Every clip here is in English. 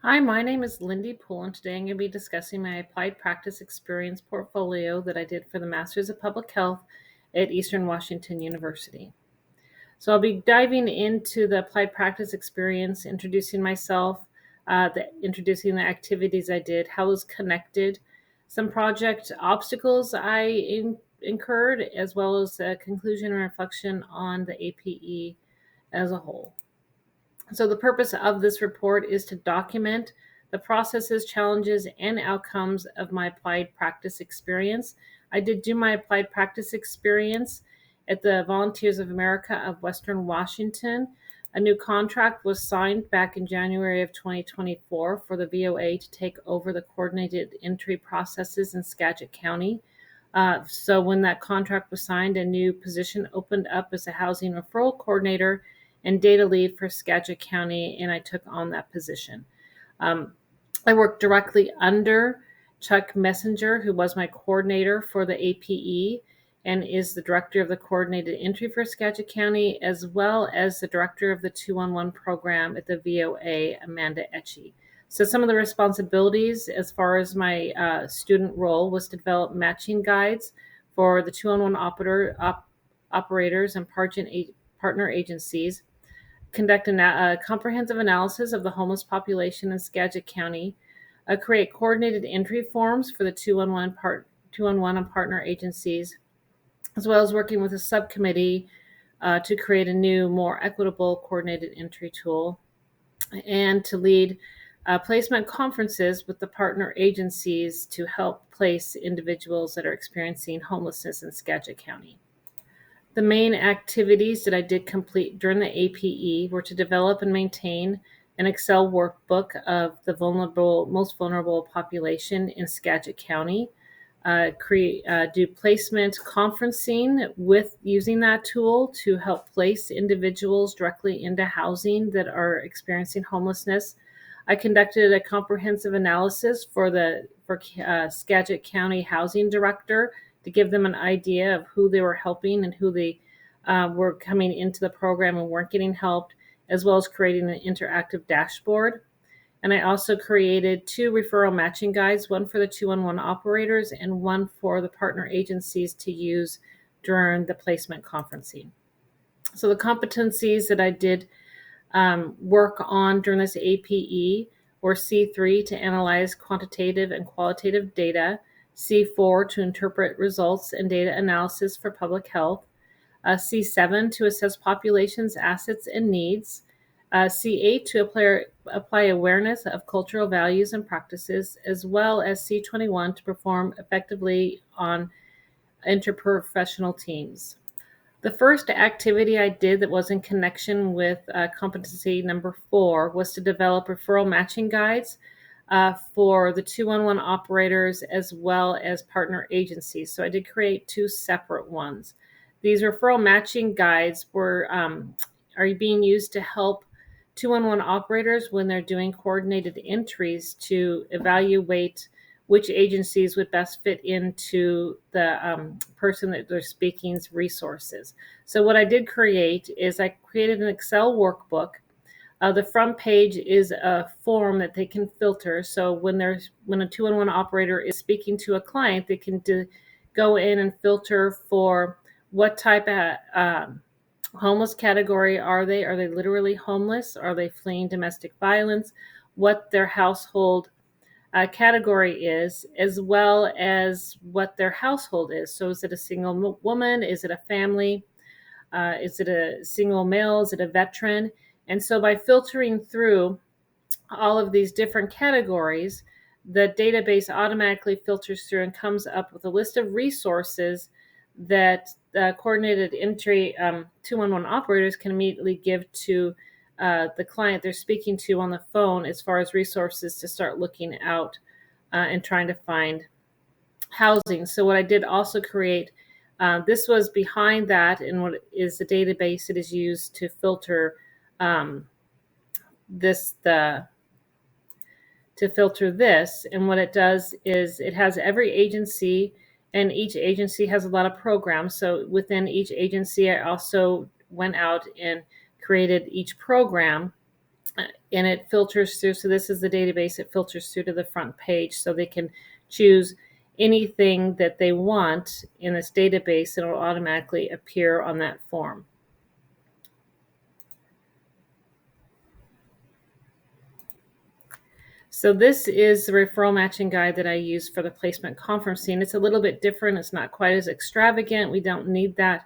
Hi, my name is Lindy Poole, and today I'm going to be discussing my applied practice experience portfolio that I did for the Masters of Public Health at Eastern Washington University. So I'll be diving into the applied practice experience, introducing myself, introducing the activities I did, how those connected, some project obstacles I incurred, as well as a conclusion and reflection on the APE as a whole. So the purpose of this report is to document the processes, challenges, and outcomes of my applied practice experience. I did do my applied practice experience at the Volunteers of America of Western Washington. A new contract was signed back in January of 2024 for the VOA to take over the coordinated entry processes in Skagit County. So when that contract was signed, a new position opened up as a housing referral coordinator and data lead for Skagit County, and I took on that position. I worked directly under Chuck Messenger, who was my coordinator for the APE and is the director of the coordinated entry for Skagit County, as well as the director of the 211 program at the VOA, Amanda Etchie. So some of the responsibilities as far as my student role was to develop matching guides for the 211 operators and partner agencies, conduct a comprehensive analysis of the homeless population in Skagit County, create coordinated entry forms for the 211 and partner agencies, as well as working with a subcommittee to create a new, more equitable coordinated entry tool, and to lead placement conferences with the partner agencies to help place individuals that are experiencing homelessness in Skagit County. The main activities that I did complete during the APE were to develop and maintain an Excel workbook of the most vulnerable population in Skagit County, do placement conferencing with using that tool to help place individuals directly into housing that are experiencing homelessness. I conducted a comprehensive analysis for Skagit County Housing Director to give them an idea of who they were helping and who they were coming into the program and weren't getting helped, as well as creating an interactive dashboard. And I also created 2 referral matching guides, one for the 211 operators and one for the partner agencies to use during the placement conferencing. So the competencies that I did work on during this APE were C3 to analyze quantitative and qualitative data, C4 to interpret results and data analysis for public health, C7 to assess populations, assets, and needs, C8 to apply awareness of cultural values and practices, as well as C21 to perform effectively on interprofessional teams. The first activity I did that was in connection with competency number 4 was to develop referral matching guides for the 211 operators as well as partner agencies. So I did create 2 separate ones. These referral matching guides are being used to help 211 operators when they're doing coordinated entries to evaluate which agencies would best fit into the person that they're speaking's resources. So what I did create is I created an Excel workbook. The front page is a form that they can filter. So when a 211 operator is speaking to a client, they can go in and filter for what type of homeless category are they? Are they literally homeless? Are they fleeing domestic violence? What their household category is, as well as what their household is. So is it a single woman? Is it a family? Is it a single male? Is it a veteran? And so by filtering through all of these different categories, the database automatically filters through and comes up with a list of resources that coordinated entry 211 operators can immediately give to the client they're speaking to on the phone as far as resources to start looking out and trying to find housing. So what I did also create, this was behind that, and what is the database that is used to filter this. And what it does is it has every agency, and each agency has a lot of programs. So within each agency, I also went out and created each program and it filters through. So this is the database. It filters through to the front page, so they can choose anything that they want in this database, and it will automatically appear on that form. So this is the referral matching guide that I use for the placement conferencing. It's a little bit different. It's not quite as extravagant. We don't need that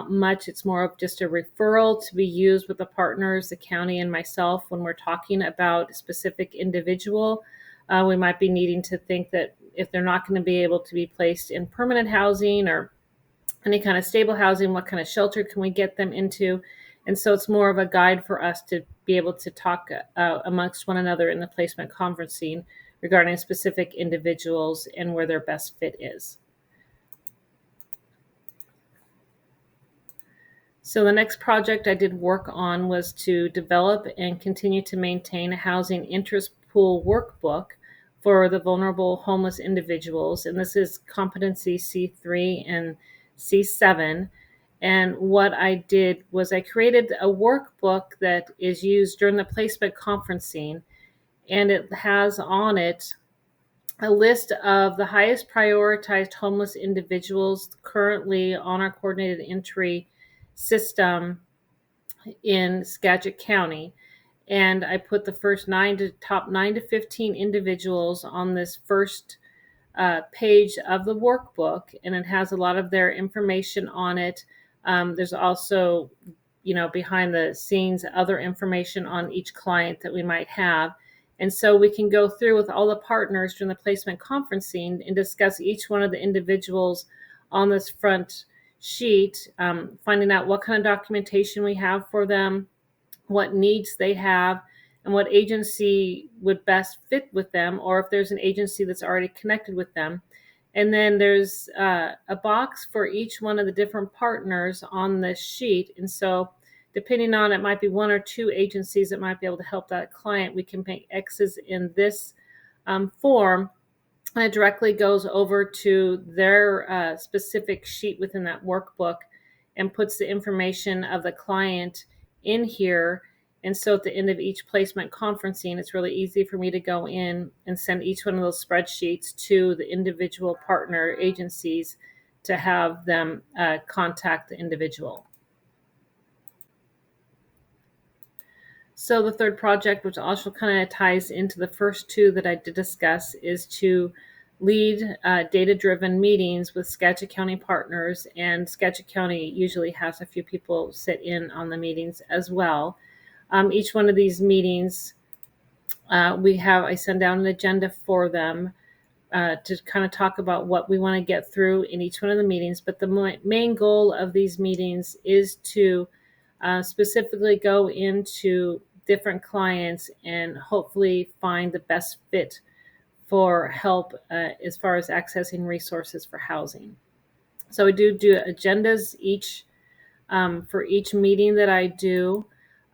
much. It's more of just a referral to be used with the partners, the county, and myself when we're talking about a specific individual. We might be needing to think that if they're not going to be able to be placed in permanent housing or any kind of stable housing, what kind of shelter can we get them into? And so it's more of a guide for us to be able to talk amongst one another in the placement conferencing regarding specific individuals and where their best fit is. So the next project I did work on was to develop and continue to maintain a housing interest pool workbook for the vulnerable homeless individuals. And this is competency C3 and C7. And what I did was I created a workbook that is used during the placement conferencing, and it has on it a list of the highest prioritized homeless individuals currently on our coordinated entry system in Skagit County. And I put the top 9 to 15 individuals on this first page of the workbook, and it has a lot of their information on it. There's also, behind the scenes, other information on each client that we might have. And so we can go through with all the partners during the placement conferencing and discuss each one of the individuals on this front sheet, finding out what kind of documentation we have for them, what needs they have, and what agency would best fit with them, or if there's an agency that's already connected with them. And then there's a box for each one of the different partners on this sheet. And so depending on, it might be 1 or 2 agencies that might be able to help that client, we can make X's in this form, and it directly goes over to their specific sheet within that workbook and puts the information of the client in here. And so at the end of each placement conferencing, it's really easy for me to go in and send each one of those spreadsheets to the individual partner agencies to have them contact the individual. So the third project, which also kind of ties into the first 2 that I did discuss, is to lead data-driven meetings with Skagit County partners, and Skagit County usually has a few people sit in on the meetings as well. Each one of these meetings, I send down an agenda for them to kind of talk about what we want to get through in each one of the meetings. But the main goal of these meetings is to specifically go into different clients and hopefully find the best fit for help as far as accessing resources for housing. So we do agendas for each meeting that I do.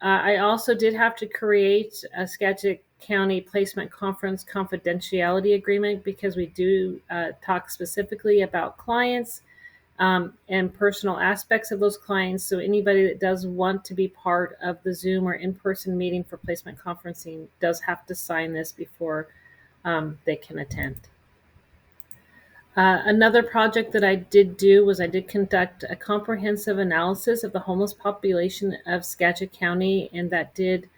I also did have to create a Skagit County Placement Conference confidentiality agreement, because we do talk specifically about clients and personal aspects of those clients. So anybody that does want to be part of the Zoom or in-person meeting for placement conferencing does have to sign this before they can attend. Another project that I did do was I did conduct a comprehensive analysis of the homeless population of Skagit County, and that did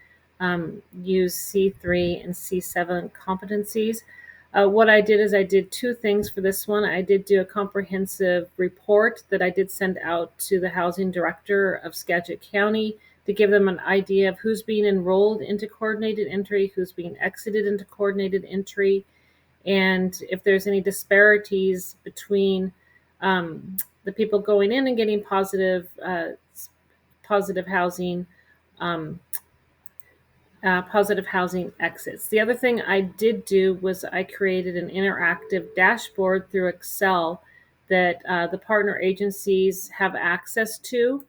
use C3 and C7 competencies. What I did is I did 2 things for this one. I did do a comprehensive report that I did send out to the housing director of Skagit County to give them an idea of who's being enrolled into coordinated entry, who's being exited into coordinated entry, and if there's any disparities between the people going in and getting positive housing exits. The other thing I did do was I created an interactive dashboard through Excel that the partner agencies have access to,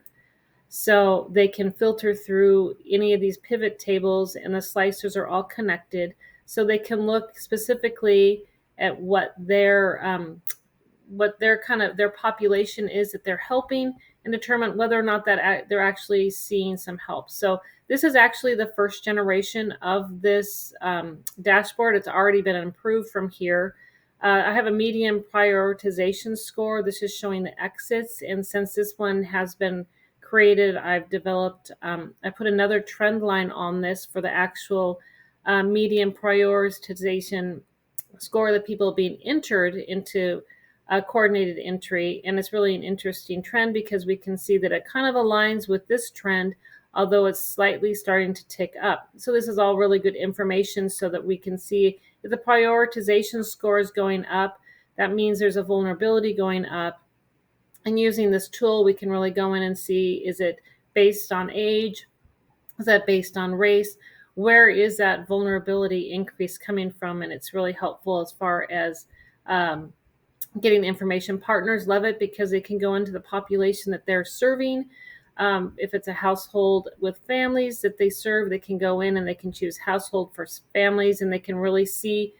so they can filter through any of these pivot tables, and the slicers are all connected, so they can look specifically at what their population is that they're helping, and determine whether or not that they're actually seeing some help. So This is actually the first generation of this dashboard. It's already been improved from here. I have a medium prioritization score. This is showing the exits. And since this one has been created, I've developed, I put another trend line on this for the actual medium prioritization score that people being entered into a coordinated entry. And it's really an interesting trend because we can see that it kind of aligns with this trend, although it's slightly starting to tick up. So this is all really good information so that we can see if the prioritization score is going up, that means there's a vulnerability going up. And using this tool, we can really go in and see, is it based on age? Is that based on race? Where is that vulnerability increase coming from? And it's really helpful as far as getting information. Partners love it because they can go into the population that they're serving. If it's a household with families that they serve, they can go in and they can choose household for families, and they can really see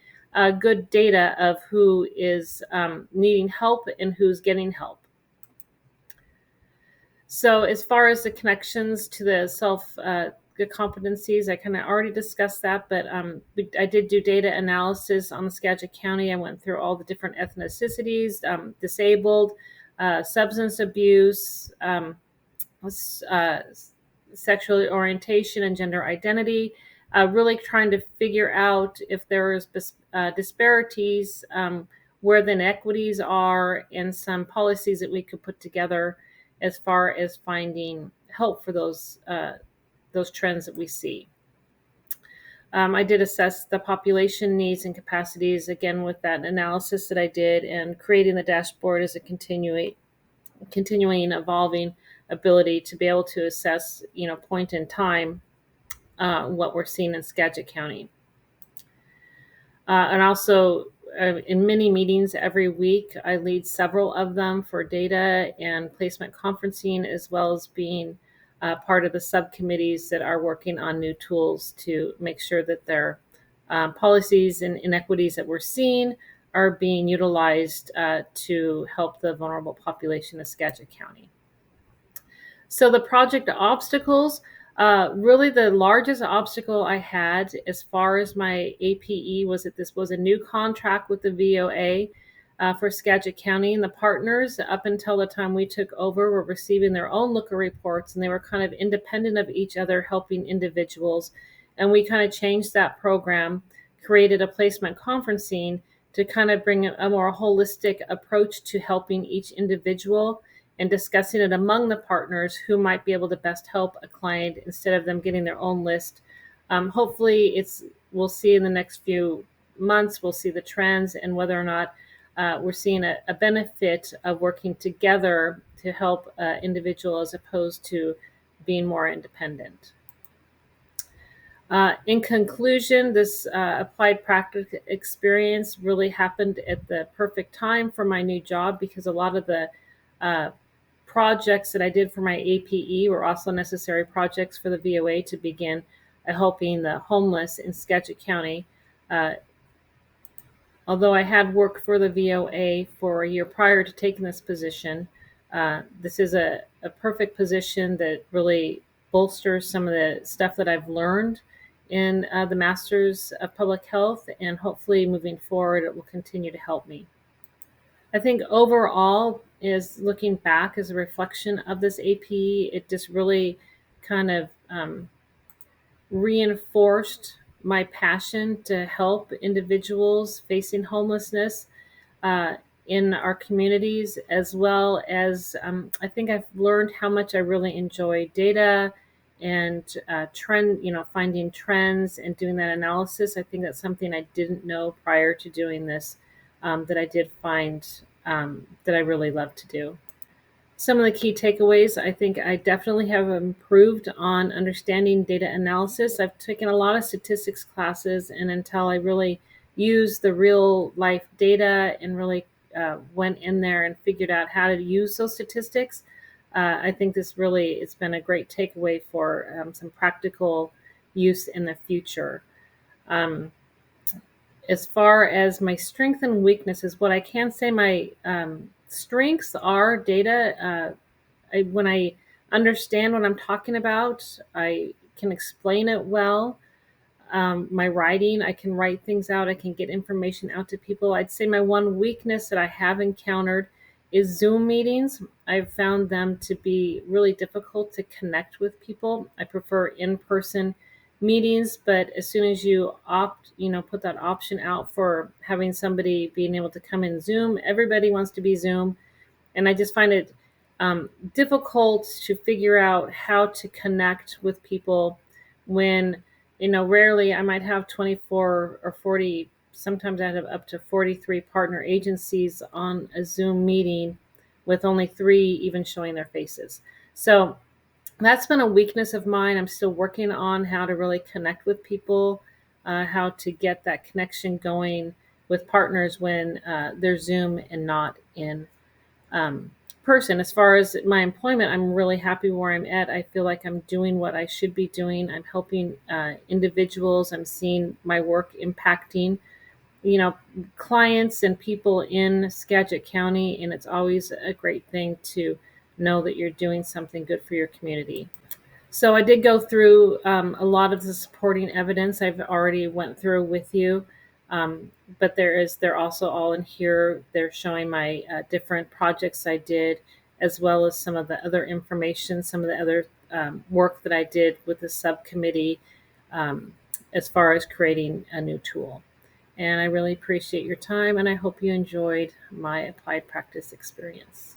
good data of who is needing help and who's getting help. So as far as the connections to the competencies, I kind of already discussed that, but I did do data analysis on the Skagit County. I went through all the different ethnicities, disabled, substance abuse, sexual orientation and gender identity, really trying to figure out if there is disparities, where the inequities are, and some policies that we could put together as far as finding help for those trends that we see. I did assess the population needs and capacities, again, with that analysis that I did, and creating the dashboard as a continuing evolving ability to be able to assess, point in time, what we're seeing in Skagit County. And also in many meetings every week, I lead several of them for data and placement conferencing, as well as being part of the subcommittees that are working on new tools to make sure that their policies and inequities that we're seeing are being utilized to help the vulnerable population of Skagit County. So the project obstacles, really the largest obstacle I had as far as my APE was that this was a new contract with the VOA for Skagit County, and the partners up until the time we took over were receiving their own Looker reports, and they were kind of independent of each other, helping individuals. And we kind of changed that program, created a placement conferencing to kind of bring a more holistic approach to helping each individual and discussing it among the partners who might be able to best help a client instead of them getting their own list. Hopefully we'll see in the next few months, we'll see the trends and whether or not we're seeing a benefit of working together to help individual as opposed to being more independent. In conclusion, this applied practice experience really happened at the perfect time for my new job, because a lot of the projects that I did for my APE were also necessary projects for the VOA to begin helping the homeless in Skagit County. Although I had worked for the VOA for a year prior to taking this position, this is a perfect position that really bolsters some of the stuff that I've learned in the Masters of Public Health, and hopefully moving forward it will continue to help me. I think overall, is looking back as a reflection of this APE, it just really kind of reinforced my passion to help individuals facing homelessness in our communities, as well as I think I've learned how much I really enjoy data and finding trends and doing that analysis. I think that's something I didn't know prior to doing this, that I did find that I really love to do. Some of the key takeaways, I think I definitely have improved on understanding data analysis. I've taken a lot of statistics classes, and until I really used the real life data and really went in there and figured out how to use those statistics, I think it's been a great takeaway for some practical use in the future. As far as my strength and weaknesses, what I can say my strengths are data. When I understand what I'm talking about, I can explain it well. My writing, I can write things out, I can get information out to people. I'd say my one weakness that I have encountered is Zoom meetings. I've found them to be really difficult to connect with people. I prefer in-person meetings, but as soon as you put that option out for having somebody being able to come in Zoom, everybody wants to be Zoom. And I just find it difficult to figure out how to connect with people when, rarely I might have 24 or 40, sometimes I have up to 43 partner agencies on a Zoom meeting with only 3 even showing their faces. So that's been a weakness of mine. I'm still working on how to really connect with people, how to get that connection going with partners when they're Zoom and not in um, person. As far as my employment, I'm really happy where I'm at. I feel like I'm doing what I should be doing. I'm helping individuals. I'm seeing my work impacting, you know, clients and people in Skagit County, and it's always a great thing to know that you're doing something good for your community. So I did go through a lot of the supporting evidence I've already went through with you, but they're also all in here. They're showing my different projects I did, as well as some of the other information, some of the other work that I did with the subcommittee, um, as far as creating a new tool. And I really appreciate your time, and I hope you enjoyed my applied practice experience.